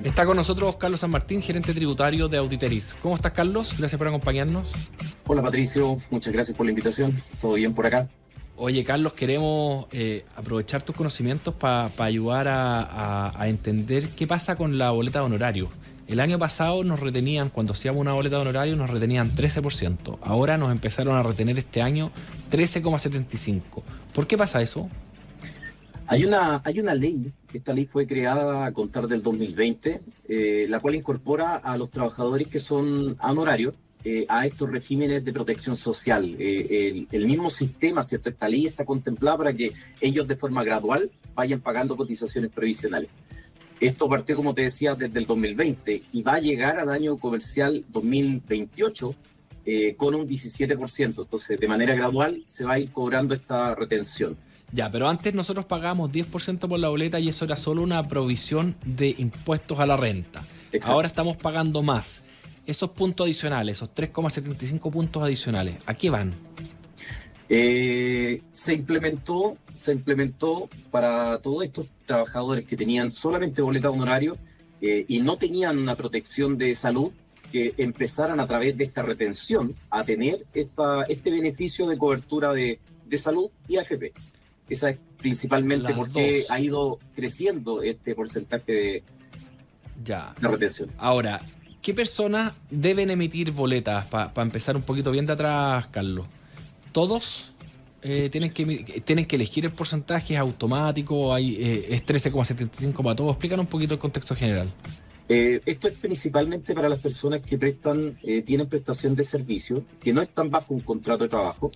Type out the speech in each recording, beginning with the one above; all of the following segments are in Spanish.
Está con nosotros Carlos San Martín, gerente tributario de Auditeris. ¿Cómo estás, Carlos? Gracias por acompañarnos. Hola Patricio, muchas gracias por la invitación. ¿Todo bien por acá? Oye, Carlos, queremos aprovechar tus conocimientos para ayudar a entender qué pasa con la boleta de honorario. El año pasado nos retenían, cuando hacíamos una boleta de honorario, nos retenían 13%. Ahora nos empezaron a retener este año 13,75%. ¿Por qué pasa eso? Hay una ley, esta ley fue creada a contar del 2020, la cual incorpora a los trabajadores que son honorarios a estos regímenes de protección social. El mismo sistema, ¿cierto? Esta ley está contemplada para que ellos de forma gradual vayan pagando cotizaciones previsionales. Esto partió, como te decía, desde el 2020 y va a llegar al año comercial 2028 con un 17%. Entonces, de manera gradual se va a ir cobrando esta retención. Ya, pero antes nosotros pagábamos 10% por la boleta y eso era solo una provisión de impuestos a la renta. Exacto. Ahora estamos pagando más. Esos puntos adicionales, esos 3,75 puntos adicionales, ¿a qué van? Se implementó para todos estos trabajadores que tenían solamente boleta de honorario y no tenían una protección de salud, que empezaran a través de esta retención a tener este beneficio de cobertura de salud y AFP. Esa es principalmente porque ha ido creciendo este porcentaje de retención. Ahora, ¿qué personas deben emitir boletas? Para empezar un poquito bien de atrás, Carlos. ¿Todos tienen que elegir el porcentaje? ¿Es automático? ¿Es 13,75 para todos? Explícanos un poquito el contexto general. Esto es principalmente para las personas que tienen prestación de servicio, que no están bajo un contrato de trabajo.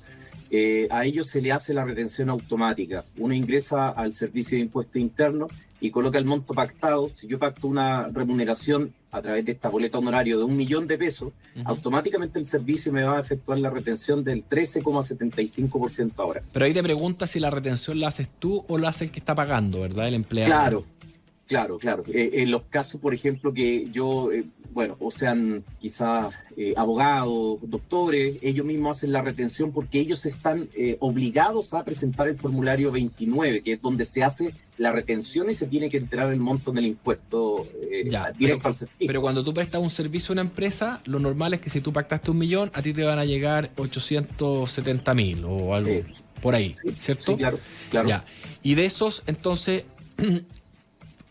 A ellos se le hace la retención automática. Uno ingresa al servicio de impuesto interno y coloca el monto pactado. Si yo pacto una remuneración a través de esta boleta honorario de 1 millón de pesos, automáticamente el servicio me va a efectuar la retención del 13,75% ahora. Pero ahí te preguntas si la retención la haces tú o la hace el que está pagando, ¿verdad? El empleado. Claro. En los casos, por ejemplo, que yo, o sean quizás abogados, doctores, ellos mismos hacen la retención porque ellos están obligados a presentar el formulario 29, que es donde se hace la retención y se tiene que enterar el monto del impuesto directo al servicio. Pero cuando tú prestas un servicio a una empresa, lo normal es que si tú pactaste 1 millón, a ti te van a llegar 870.000 o algo por ahí, ¿cierto? Sí, claro. Ya. Y de esos, entonces...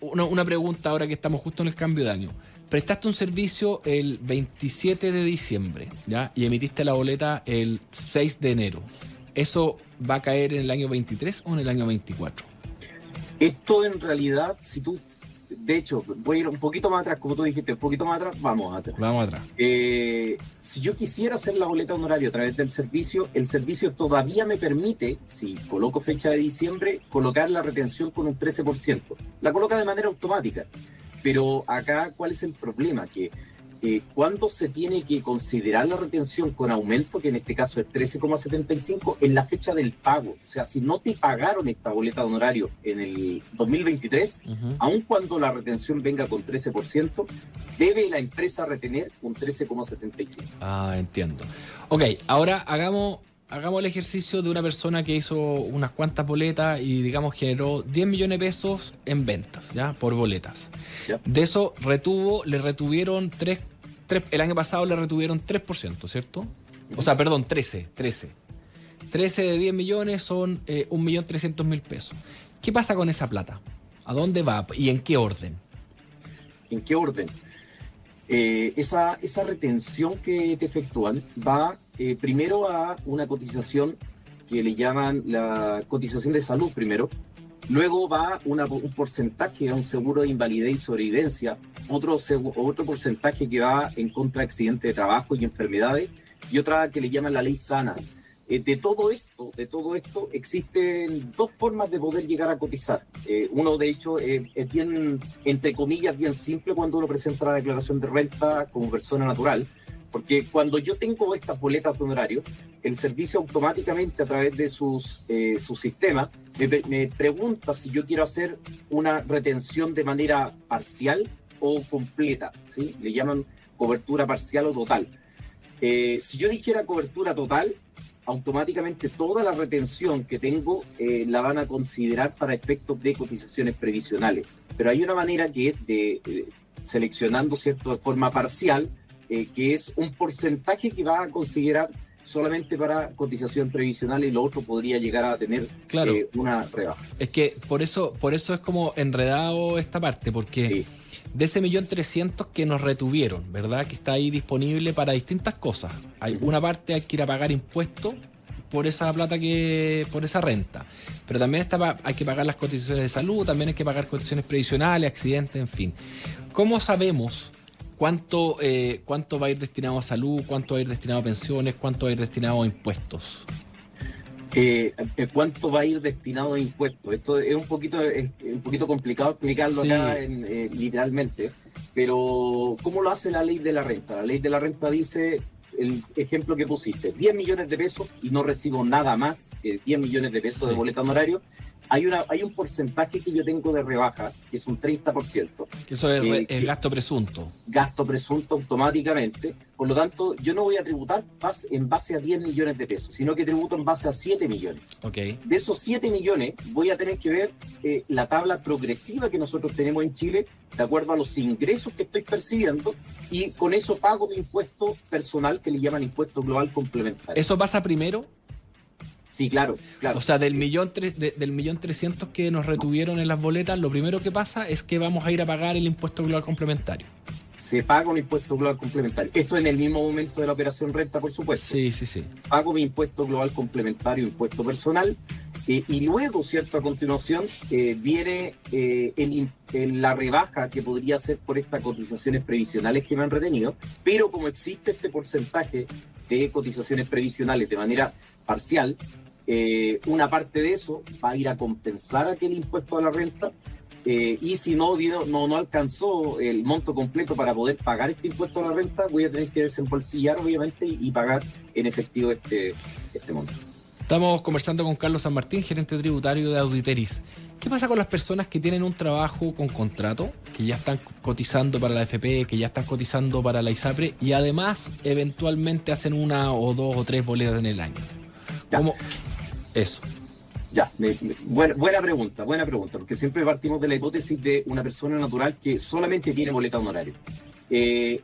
Una pregunta ahora que estamos justo en el cambio de año. Prestaste un servicio el 27 de diciembre, ¿ya? Y emitiste la boleta el 6 de enero. ¿Eso va a caer en el año 23 o en el año 24? Esto en realidad, de hecho, voy a ir un poquito más atrás, como tú dijiste, un poquito más atrás, vamos atrás. Si yo quisiera hacer la boleta honorario a través del servicio, el servicio todavía me permite, si coloco fecha de diciembre, colocar la retención con un 13%. La coloca de manera automática. Pero acá, ¿cuál es el problema? Que cuando se tiene que considerar la retención con aumento, que en este caso es 13,75, en la fecha del pago. O sea, si no te pagaron esta boleta de honorario en el 2023, aun cuando la retención venga con 13%, debe la empresa retener un 13,75. Ah, entiendo. Ok, ahora hagamos el ejercicio de una persona que hizo unas cuantas boletas y, digamos, generó 10 millones de pesos en ventas, ¿ya? Por boletas. ¿Ya? De eso le retuvieron el año pasado le retuvieron 3%, ¿cierto? O sea, perdón, 13. 13 de 10 millones son 1.300.000 pesos. ¿Qué pasa con esa plata? ¿A dónde va y en qué orden? ¿En qué orden? Esa retención que te efectúan va primero a una cotización que le llaman la cotización de salud primero. Luego va un porcentaje a un seguro de invalidez y sobrevivencia, otro porcentaje que va en contra de accidentes de trabajo y enfermedades, y otra que le llaman la ley sana. De todo esto existen dos formas de poder llegar a cotizar. Uno, de hecho, es bien, entre comillas, bien simple cuando uno presenta la declaración de renta como persona natural, porque cuando yo tengo estas boletas de honorario, el servicio automáticamente a través de su sistema me pregunta si yo quiero hacer una retención de manera parcial o completa, ¿sí? Le llaman cobertura parcial o total. Si yo dijera cobertura total, automáticamente toda la retención que tengo la van a considerar para efectos de cotizaciones previsionales. Pero hay una manera que es seleccionando, ¿cierto?, de forma parcial, que es un porcentaje que va a considerar solamente para cotización previsional y lo otro podría llegar a tener una rebaja. Es que por eso es como enredado esta parte, porque sí, de ese 1.300.000 que nos retuvieron, ¿verdad?, que está ahí disponible para distintas cosas. Hay una parte hay que ir a pagar impuestos por esa plata, por esa renta, pero también hay que pagar las cotizaciones de salud, también hay que pagar cotizaciones previsionales, accidentes, en fin. ¿Cómo sabemos cuánto va a ir destinado a salud, cuánto va a ir destinado a pensiones, cuánto va a ir destinado a impuestos? ¿Cuánto va a ir destinado a impuestos? Esto es un poquito complicado explicarlo acá literalmente, pero ¿cómo lo hace la ley de la renta? La ley de la renta dice, el ejemplo que pusiste, 10 millones de pesos y no recibo nada más que 10 millones de pesos de boleta honorario. Hay un porcentaje que yo tengo de rebaja, que es un 30%. Eso es el gasto presunto. Gasto presunto automáticamente. Por lo tanto, yo no voy a tributar en base a 10 millones de pesos, sino que tributo en base a 7 millones. Okay. De esos 7 millones voy a tener que ver la tabla progresiva que nosotros tenemos en Chile, de acuerdo a los ingresos que estoy percibiendo, y con eso pago mi impuesto personal, que le llaman impuesto global complementario. ¿Eso pasa primero? Sí, claro. O sea, del 1.300.000 que nos retuvieron en las boletas, lo primero que pasa es que vamos a ir a pagar el impuesto global complementario. Se paga un impuesto global complementario. Esto en el mismo momento de la operación renta, por supuesto. Sí. Pago mi impuesto global complementario, impuesto personal, y luego, ¿cierto?, a continuación viene la rebaja que podría ser por estas cotizaciones previsionales que me han retenido, pero como existe este porcentaje de cotizaciones previsionales de manera parcial, una parte de eso va a ir a compensar aquel impuesto a la renta, y si no alcanzó el monto completo para poder pagar este impuesto a la renta, voy a tener que desembolsillar, obviamente, y pagar en efectivo este monto. Estamos conversando con Carlos San Martín, gerente tributario de Auditeris. ¿Qué pasa con las personas que tienen un trabajo con contrato, que ya están cotizando para la AFP, que ya están cotizando para la ISAPRE y además eventualmente hacen una o dos o tres boletas en el año? ¿Cómo? Eso. Ya, buena pregunta, porque siempre partimos de la hipótesis de una persona natural que solamente tiene boleta honoraria.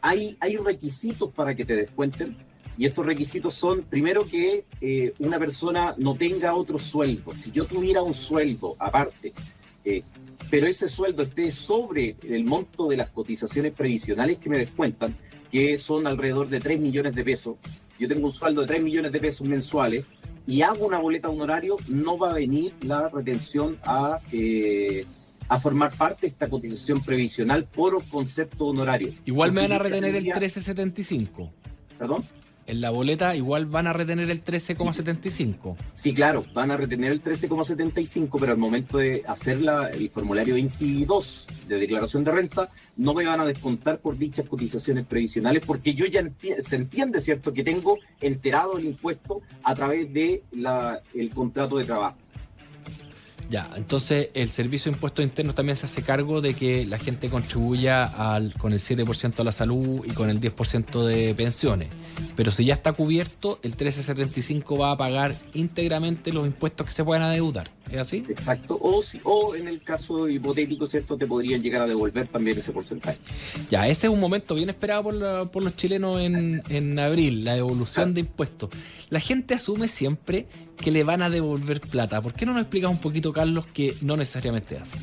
Hay requisitos para que te descuenten, y estos requisitos son, primero, que una persona no tenga otro sueldo. Si yo tuviera un sueldo aparte, pero ese sueldo esté sobre el monto de las cotizaciones previsionales que me descuentan, que son alrededor de 3 millones de pesos, yo tengo un sueldo de 3 millones de pesos mensuales, y hago una boleta honorario, no va a venir la retención a formar parte de esta cotización previsional por concepto honorario. Igual me van a retener el 13.75. ¿Perdón? En la boleta igual van a retener el 13,75. Sí, claro, van a retener el 13,75, pero al momento de hacer el formulario 22 de declaración de renta, no me van a descontar por dichas cotizaciones previsionales, porque yo ya se entiende, ¿cierto?, que tengo enterado el impuesto a través de el contrato de trabajo. Ya, entonces el Servicio de Impuestos Internos también se hace cargo de que la gente contribuya con el 7% a la salud y con el 10% de pensiones. Pero si ya está cubierto, el 13.75 va a pagar íntegramente los impuestos que se puedan adeudar. ¿Es así? Exacto. O en el caso hipotético, ¿cierto?, te podrían llegar a devolver también ese porcentaje. Ya, ese es un momento bien esperado por los chilenos en abril, la devolución de impuestos. La gente asume siempre que le van a devolver plata. ¿Por qué no nos explicas un poquito, Carlos, que no necesariamente hace?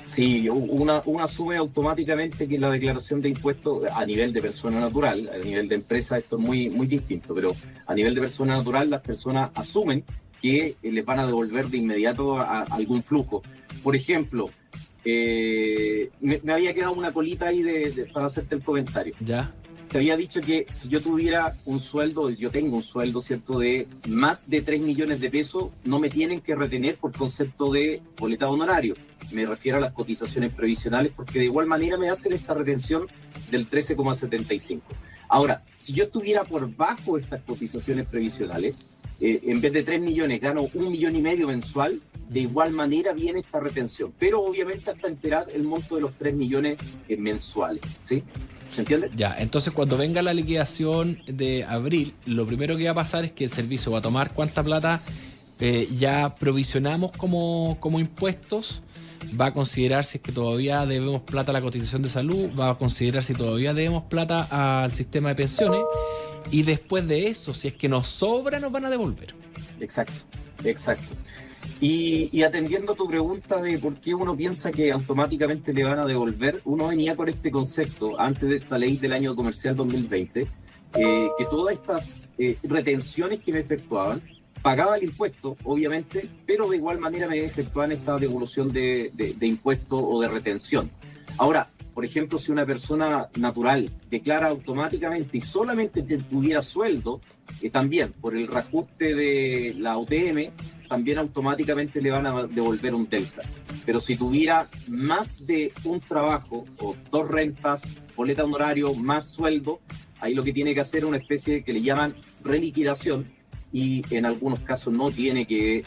Sí, uno asume automáticamente que la declaración de impuestos a nivel de persona natural, a nivel de empresa esto es muy, muy distinto, pero a nivel de persona natural las personas asumen que les van a devolver de inmediato a algún flujo. Por ejemplo, me había quedado una colita ahí para hacerte el comentario. ¿Ya? Te había dicho que si yo tuviera un sueldo, yo tengo un sueldo, ¿cierto?, de más de 3 millones de pesos, no me tienen que retener por concepto de boleta de honorario. Me refiero a las cotizaciones previsionales, porque de igual manera me hacen esta retención del 13,75. Ahora, si yo estuviera por bajo estas cotizaciones previsionales, en vez de 3 millones gano 1,5 millones mensual, de igual manera viene esta retención, pero obviamente hasta enterar el monto de los 3 millones mensuales, ¿sí? ¿Se entiende? Ya, entonces cuando venga la liquidación de abril, lo primero que va a pasar es que el servicio va a tomar cuánta plata ya provisionamos como impuestos, va a considerar si es que todavía debemos plata a la cotización de salud, va a considerar si todavía debemos plata al sistema de pensiones, y después de eso, si es que nos sobra, nos van a devolver. Exacto, exacto. Y atendiendo a tu pregunta de por qué uno piensa que automáticamente le van a devolver, uno venía con este concepto antes de esta ley del año comercial 2020, que todas estas retenciones que me efectuaban, pagaba el impuesto, obviamente, pero de igual manera me efectuaban esta devolución de impuesto o de retención. Ahora, por ejemplo, si una persona natural declara automáticamente y solamente tuviera sueldo, también por el reajuste de la UTM, también automáticamente le van a devolver un delta. Pero si tuviera más de un trabajo o 2 rentas, boleta de honorario más sueldo, ahí lo que tiene que hacer es una especie que le llaman reliquidación, y en algunos casos no tiene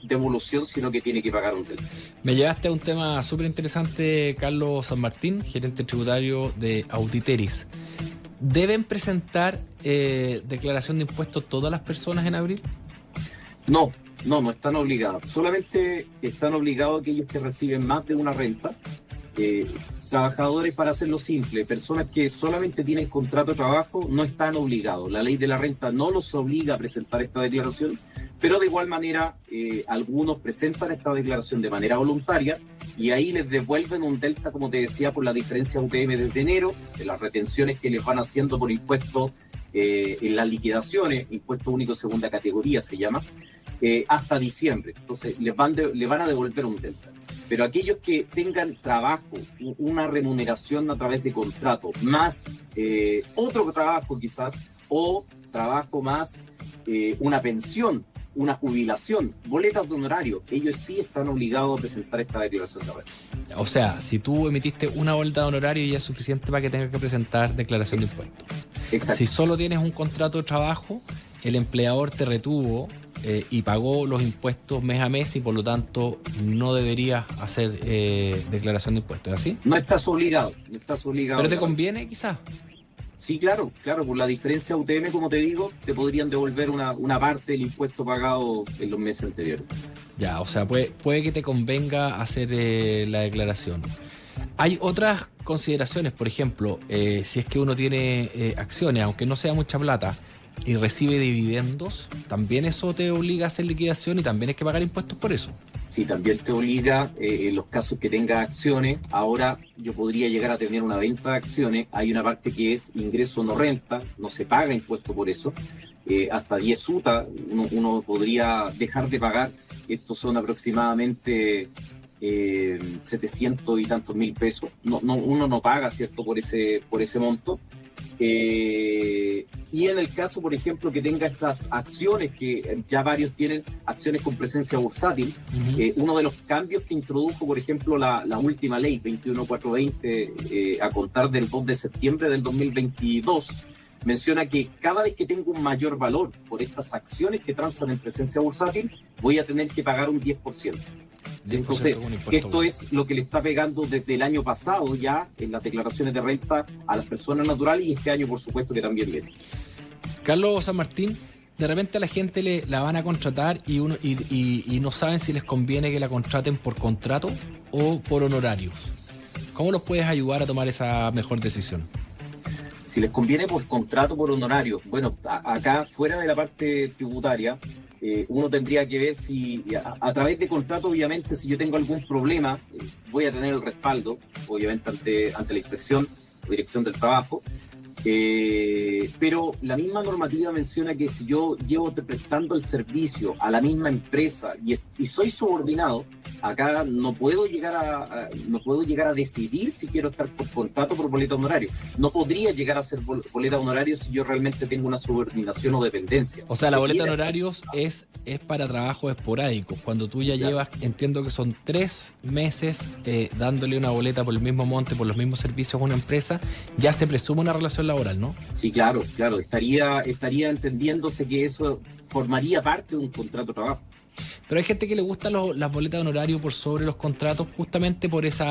devolución, sino que tiene que pagar un delta. Me llevaste a un tema súper interesante, Carlos San Martín, gerente tributario de Auditeris. ¿Deben presentar declaración de impuestos todas las personas en abril? No están obligados. Solamente están obligados aquellos que reciben más de una renta. Trabajadores, para hacerlo simple, personas que solamente tienen contrato de trabajo, no están obligados. La ley de la renta no los obliga a presentar esta declaración, pero de igual manera algunos presentan esta declaración de manera voluntaria y ahí les devuelven un delta, como te decía, por la diferencia UTM desde enero, de las retenciones que les van haciendo por impuestos en las liquidaciones, impuesto único segunda categoría se llama, hasta diciembre. Entonces le van a devolver un delta. Pero aquellos que tengan trabajo, una remuneración a través de contrato, más otro trabajo quizás, o trabajo más una pensión, una jubilación, boletas de honorario, ellos sí están obligados a presentar esta declaración de renta. O sea, si tú emitiste una boleta de honorario ya es suficiente para que tengas que presentar declaración de impuestos. Exacto. Si solo tienes un contrato de trabajo, el empleador te retuvo y pagó los impuestos mes a mes y por lo tanto no deberías hacer declaración de impuestos, ¿es así? No estás obligado. ¿Pero te conviene quizás? Sí, claro, por la diferencia UTM, como te digo, te podrían devolver una parte del impuesto pagado en los meses anteriores. Ya, o sea, puede que te convenga hacer la declaración. Hay otras consideraciones, por ejemplo, si es que uno tiene acciones, aunque no sea mucha plata, y recibe dividendos, también eso te obliga a hacer liquidación y también hay que pagar impuestos por eso. Sí, también te obliga, en los casos que tengas acciones. Ahora yo podría llegar a tener una venta de acciones, hay una parte que es ingreso no renta, no se paga impuesto por eso, hasta 10 UTA uno podría dejar de pagar. Estos son aproximadamente 700 y tantos mil pesos. Uno no paga, ¿cierto?, por ese monto. Y en el caso, por ejemplo, que tenga estas acciones, que ya varios tienen acciones con presencia bursátil, uno de los cambios que introdujo, por ejemplo, la última ley 21420 a contar del 2 de septiembre del 2022, menciona que cada vez que tengo un mayor valor por estas acciones que transan en presencia bursátil, voy a tener que pagar un 10%. Entonces, esto es lo que le está pegando desde el año pasado ya en las declaraciones de renta a las personas naturales, y este año, por supuesto, que también viene. Carlos San Martín, de repente a la gente la van a contratar y no saben si les conviene que la contraten por contrato o por honorarios. ¿Cómo los puedes ayudar a tomar esa mejor decisión? Si les conviene por contrato, por honorario, bueno, acá fuera de la parte tributaria, uno tendría que ver si a través de contrato, obviamente, si yo tengo algún problema, voy a tener el respaldo, obviamente, ante la inspección o dirección del trabajo. Pero la misma normativa menciona que si yo llevo prestando el servicio a la misma empresa y soy subordinado, acá no puedo llegar a decidir si quiero estar por contrato o por boleta de honorario. No podría llegar a ser boleta de honorario si yo realmente tengo una subordinación o dependencia. O sea, la boleta de honorarios es para trabajos esporádicos. Cuando tú ya llevas, entiendo que son 3 meses dándole una boleta por el mismo monte, por los mismos servicios a una empresa, ya se presume una relación laboral, ¿no? Sí, claro. Estaría entendiéndose que eso formaría parte de un contrato de trabajo. Pero hay gente que le gusta las boletas de honorario por sobre los contratos justamente por ese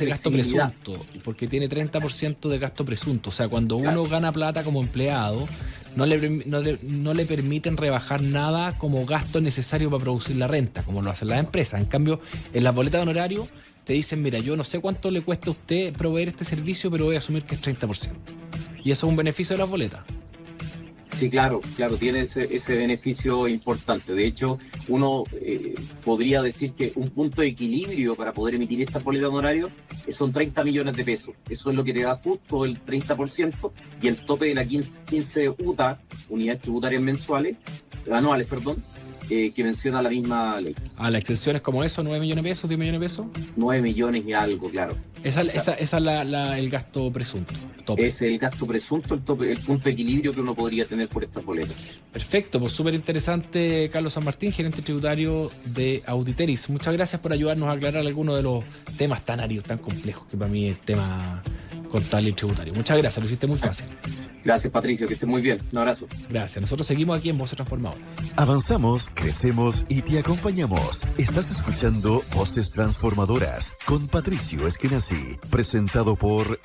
gasto presunto, porque tiene 30% de gasto presunto. O sea, cuando uno gana plata como empleado, no le permiten rebajar nada como gasto necesario para producir la renta, como lo hacen las empresas. En cambio, en las boletas de honorario te dicen, mira, yo no sé cuánto le cuesta a usted proveer este servicio, pero voy a asumir que es 30%. Y eso es un beneficio de las boletas. Sí, claro, tiene ese beneficio importante. De hecho, uno podría decir que un punto de equilibrio para poder emitir esta boleta de honorario son 30 millones de pesos. Eso es lo que te da justo el 30% y el tope de la 15 UTA, unidades tributarias anuales, que menciona la misma ley. La exención es como eso, 9 millones de pesos, 10 millones de pesos. 9 millones y algo, claro. Esa es el gasto presunto. Tope. Es el gasto presunto, el punto de equilibrio que uno podría tener por estas boletas. Perfecto, pues súper interesante, Carlos San Martín, gerente tributario de Auditeris. Muchas gracias por ayudarnos a aclarar algunos de los temas tan áridos, tan complejos, que para mí es el tema contable y tributario. Muchas gracias, lo hiciste muy fácil. Gracias, Patricio, que estés muy bien. Un abrazo. Gracias. Nosotros seguimos aquí en Voces Transformadoras. Avanzamos, crecemos y te acompañamos. Estás escuchando Voces Transformadoras con Patricio Esquenazi, presentado por